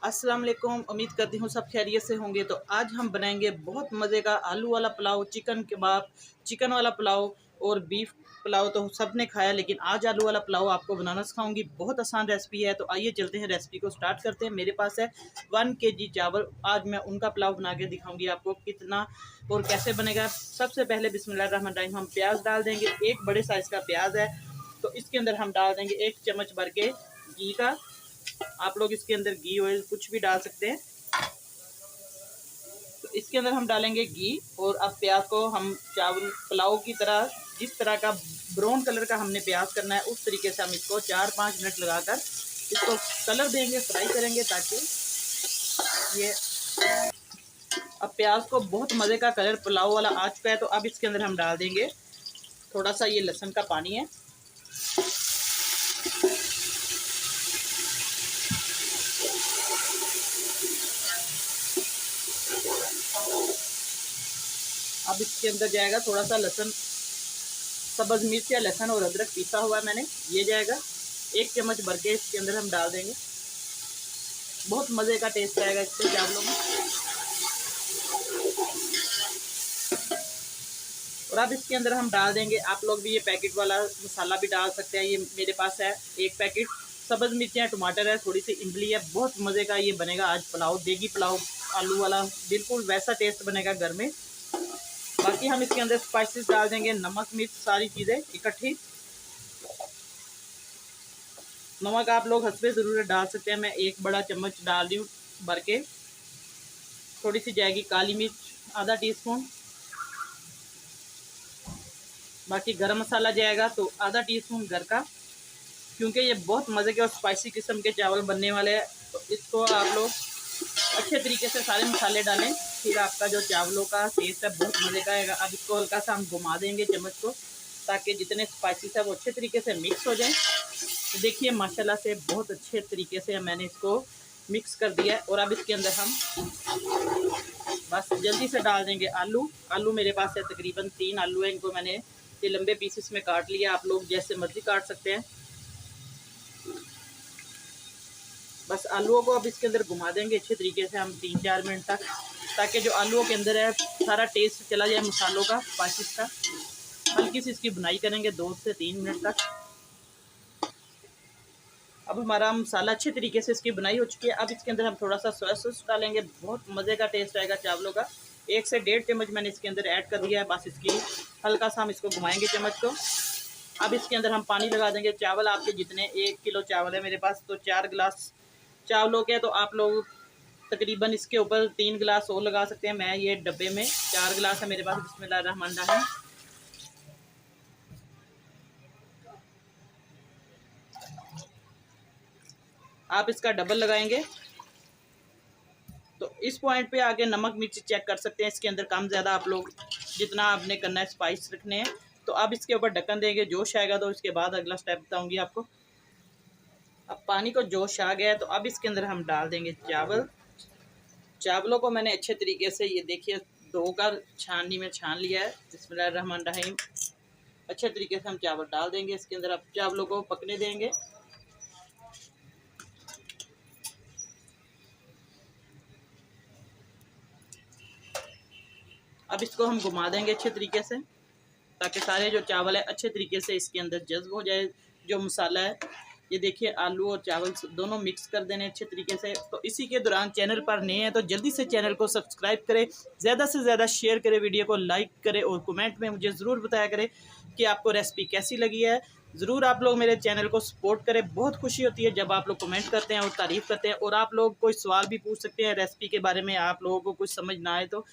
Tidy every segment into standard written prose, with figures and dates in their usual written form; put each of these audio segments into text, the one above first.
अस्सलाम वालेकुम। उम्मीद करती हूँ सब खैरियत से होंगे। तो आज हम बनाएंगे बहुत मज़े का आलू वाला पुलाव, चिकन कबाब, चिकन वाला पुलाव और बीफ पुलाव तो सब ने खाया, लेकिन आज आलू वाला पुलाव आपको बनाना सिखाऊंगी। बहुत आसान रेसिपी है, तो आइए चलते हैं रेसिपी को स्टार्ट करते हैं। मेरे पास है 1 kg चावल। आज मैं उनका पुलाव बना के दिखाऊंगी आपको कितना और कैसे बनेगा। सबसे पहले बिस्मिल्लाहिर्रहमानिर्रहीम हम प्याज डाल देंगे। एक बड़े साइज़ का प्याज है, तो इसके अंदर हम डाल देंगे 1 चम्मच भर के घी का। आप लोग इसके अंदर घी ऑयल कुछ भी डाल सकते हैं। तो इसके अंदर हम डालेंगे घी, और अब प्याज को हम चावल पुलाव की तरह जिस तरह का ब्राउन कलर का हमने प्याज करना है, उस तरीके से हम इसको 4-5 मिनट लगाकर इसको कलर देंगे, फ्राई करेंगे, ताकि ये अब प्याज को बहुत मज़े का कलर पुलाव वाला आ चुका है। तो अब इसके अंदर हम डाल देंगे थोड़ा सा ये लहसुन का पानी है। अब इसके अंदर जाएगा थोड़ा सा लहसुन, सब्ज़ मिर्च या लहसुन और अदरक पीसा हुआ है मैंने, ये जाएगा 1 चम्मच भर के इसके अंदर हम डाल देंगे। बहुत मज़े का टेस्ट आएगा इससे चावलों में। और अब इसके अंदर हम डाल देंगे, आप लोग भी ये पैकेट वाला मसाला भी डाल सकते हैं। ये मेरे पास है 1 पैकेट। सब्ज़ मिर्चियाँ, टमाटर है, थोड़ी सी इमली है। बहुत मज़े का ये बनेगा आज पुलाव, देगी पुलाव आलू वाला, बिल्कुल वैसा टेस्ट बनेगा घर में। बाकी हम इसके अंदर स्पाइसेस डाल देंगे, नमक मिर्च सारी चीज़ें इकट्ठी। नमक आप लोग हस्बे ज़रूरत डाल सकते हैं। मैं 1 बड़ा चम्मच डाल रही हूँ भर के। थोड़ी सी जाएगी काली मिर्च, आधा टीस्पून। बाकी गरम मसाला जाएगा तो आधा टीस्पून घर का, क्योंकि ये बहुत मज़े के और स्पाइसी किस्म के चावल बनने वाले हैं। तो इसको आप लोग अच्छे तरीके से सारे मसाले डालें, फिर आपका जो चावलों का टेस्ट है बहुत मज़े का आएगा। अब इसको हल्का सा हम घुमा देंगे चम्मच को, ताकि जितने स्पाइसेस है वो अच्छे तरीके से मिक्स हो जाएं। तो देखिए माशाल्लाह से बहुत अच्छे तरीके से मैंने इसको मिक्स कर दिया है। और अब इसके अंदर हम बस जल्दी से डाल देंगे आलू। आलू मेरे पास है तकरीबन 3 आलू है, इनको मैंने ये लंबे पीसेस में काट लिया। आप लोग जैसे मर्जी काट सकते हैं। बस आलूओं को अब इसके अंदर घुमा देंगे अच्छे तरीके से हम 3-4 मिनट तक, ताकि जो आलूओं के अंदर है सारा टेस्ट चला जाए मसालों का, स्पाइसेस का। हल्की सी इसकी बुनाई करेंगे 2 से 3 मिनट तक। अब हमारा मसाला अच्छे तरीके से इसकी बुनाई हो चुकी है। अब इसके अंदर हम थोड़ा सा सोया सॉस डालेंगे, बहुत मज़े का टेस्ट आएगा चावलों का। 1 से 1.5 चम्मच मैंने इसके अंदर ऐड कर दिया है। बस इसकी हल्का सा हम इसको घुमाएंगे चम्मच को। अब इसके अंदर हम पानी लगा देंगे। चावल आपके जितने 1 किलो चावल है मेरे पास, तो 4 गिलास चावलों के, तो आप लोग तकरीबन इसके ऊपर 3 गिलास और लगा सकते हैं। मैं ये डब्बे में 4 गिलास है मेरे पास। बिस्मिल्लाहिर्रहमानिर्रहीम। आप इसका डबल लगाएंगे। तो इस पॉइंट पे आगे नमक मिर्च चेक कर सकते हैं, इसके अंदर कम ज़्यादा आप लोग जितना आपने करना है, स्पाइस रखने हैं। तो अब इसके ऊपर ढक्कन देंगे, जोश आएगा तो इसके बाद अगला स्टेप बताऊंगी आपको। अब पानी को जोश आ गया है, तो अब इसके अंदर हम डाल देंगे चावल। चावलों को मैंने अच्छे तरीके से ये देखिए धोकर छाननी में छान लिया है। बिस्मिल्लाहिर्रहमानिर्रहीम। अच्छे तरीके से हम चावल डाल देंगे इसके अंदर। अब चावलों को पकने देंगे। अब इसको हम घुमा देंगे अच्छे तरीके से, ताकि सारे जो चावल है अच्छे तरीके से इसके अंदर जज्ब हो जाए। जो मसाला है ये देखिए, आलू और चावल दोनों मिक्स कर देने अच्छे तरीके से। तो इसी के दौरान चैनल पर नए हैं तो जल्दी से चैनल को सब्सक्राइब करें, ज़्यादा से ज़्यादा शेयर करें, वीडियो को लाइक करें, और कमेंट में मुझे ज़रूर बताया करें कि आपको रेसिपी कैसी लगी है। ज़रूर आप लोग मेरे चैनल को सपोर्ट करें। बहुत खुशी होती है जब आप लोग कमेंट करते हैं और तारीफ़ करते हैं। और आप लोग कोई सवाल भी पूछ सकते हैं रेसिपी के बारे में, आप लोगों को कुछ समझ ना आए तो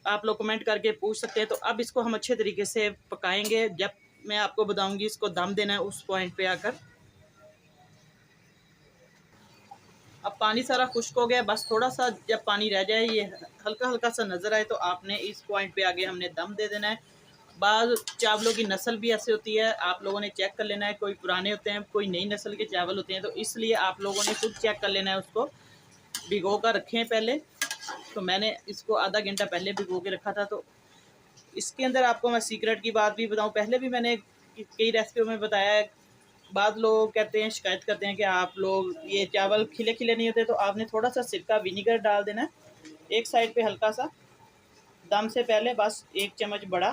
आप लोग कमेंट करके पूछ सकते हैं। तो अब इसको हम अच्छे तरीके से पकाएंगे। जब मैं आपको बताऊंगी इसको दम देना है, उस पॉइंट पे आकर। अब पानी सारा खुश्क हो गया, बस थोड़ा सा जब पानी रह जाए, ये हल्का हल्का सा नज़र आए, तो आपने इस पॉइंट पे आगे हमने दम दे देना है। बाद चावलों की नस्ल भी ऐसे होती है, आप लोगों ने चेक कर लेना है। कोई पुराने होते हैं, कोई नई नस्ल के चावल होते हैं, तो इसलिए आप लोगों ने खुद चेक कर लेना है। उसको भिगो कर रखें पहले। तो मैंने इसको आधा घंटा पहले भिगो के रखा था। तो इसके अंदर आपको मैं सीक्रेट की बात भी बताऊं, पहले भी मैंने कई रेसिपियों में बताया है, बाद लोग कहते हैं, शिकायत करते हैं कि आप लोग ये चावल खिले खिले नहीं होते, तो आपने थोड़ा सा सिरका विनीगर डाल देना है एक साइड पे हल्का सा, दम से पहले बस 1 चम्मच बड़ा।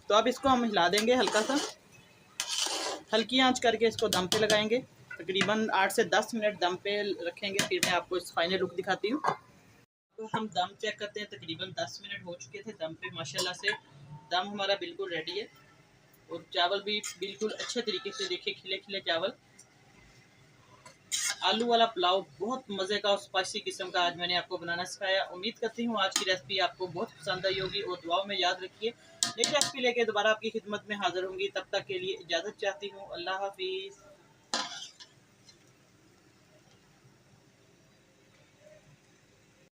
तो अब इसको हम हिला देंगे हल्का सा, हल्की आंच करके इसको दम पे लगाएंगे। तकरीबन 8 से 10 मिनट दम पे रखेंगे, फिर मैं आपको इस फाइनल लुक दिखाती हूँ। तो हम दम चेक करते हैं, तकरीबन 10 मिनट हो चुके थे दम पे, माशाल्लाह से दम हमारा बिल्कुल रेडी है और चावल भी बिल्कुल अच्छे तरीके से, देखिए खिले खिले चावल। आलू वाला पुलाव बहुत मज़े का और स्पाइसी किस्म का आज मैंने आपको बनाना सिखाया। उम्मीद करती हूँ आज की रेसिपी आपको बहुत पसंद आई होगी और दुआओं में याद रखिए। नेक्स्ट रेसिपी लेके दोबारा आपकी खिदमत में हाजिर होंगी, तब तक के लिए इजाज़त चाहती हूँ। अल्लाह हाफिज़।